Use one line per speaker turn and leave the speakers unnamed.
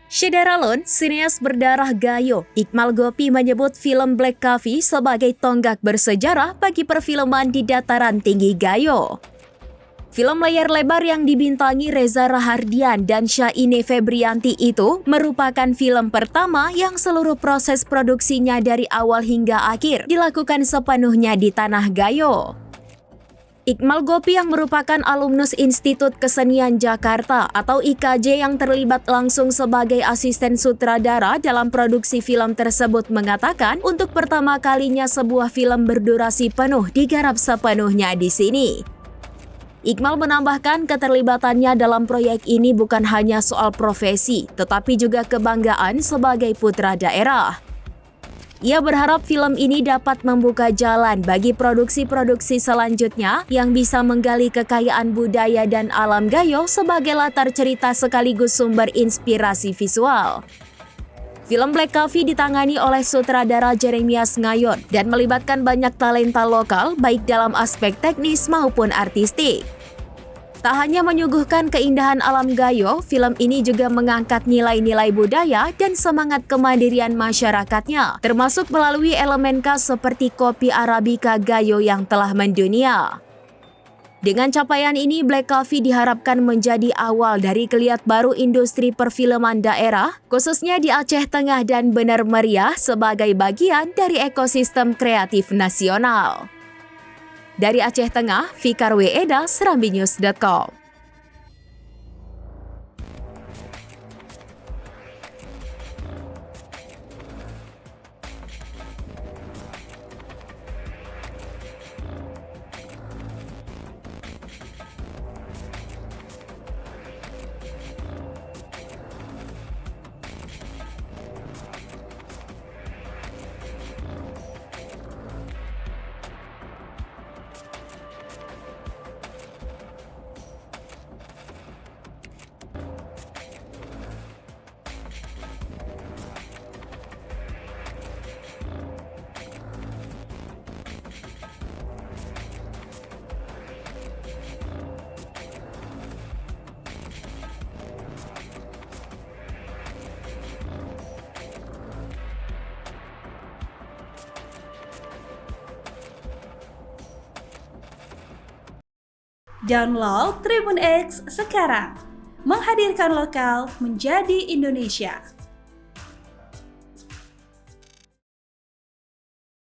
Shedar Alun, sineas berdarah Gayo, Iqmal Gopi menyebut film Black Coffee sebagai tonggak bersejarah bagi perfilman di dataran tinggi Gayo. Film layar lebar yang dibintangi Reza Rahardian dan Syaine Febrianti itu merupakan film pertama yang seluruh proses produksinya dari awal hingga akhir dilakukan sepenuhnya di tanah Gayo. Iqmal Gopi yang merupakan alumnus Institut Kesenian Jakarta atau IKJ yang terlibat langsung sebagai asisten sutradara dalam produksi film tersebut mengatakan untuk pertama kalinya sebuah film berdurasi penuh digarap sepenuhnya di sini. Iqmal menambahkan keterlibatannya dalam proyek ini bukan hanya soal profesi, tetapi juga kebanggaan sebagai putra daerah. Ia berharap film ini dapat membuka jalan bagi produksi-produksi selanjutnya yang bisa menggali kekayaan budaya dan alam Gayo sebagai latar cerita sekaligus sumber inspirasi visual. Film Black Coffee ditangani oleh sutradara Jeremias Ngayon dan melibatkan banyak talenta lokal baik dalam aspek teknis maupun artistik. Tak hanya menyuguhkan keindahan alam Gayo, film ini juga mengangkat nilai-nilai budaya dan semangat kemandirian masyarakatnya, termasuk melalui elemen khas seperti kopi Arabica Gayo yang telah mendunia. Dengan capaian ini, Black Coffee diharapkan menjadi awal dari geliat baru industri perfilman daerah, khususnya di Aceh Tengah dan Benar Meriah sebagai bagian dari ekosistem kreatif nasional. Dari Aceh Tengah, Fikar W. Eda, serambinews.com.
Download Tribun X sekarang, menghadirkan lokal menjadi Indonesia.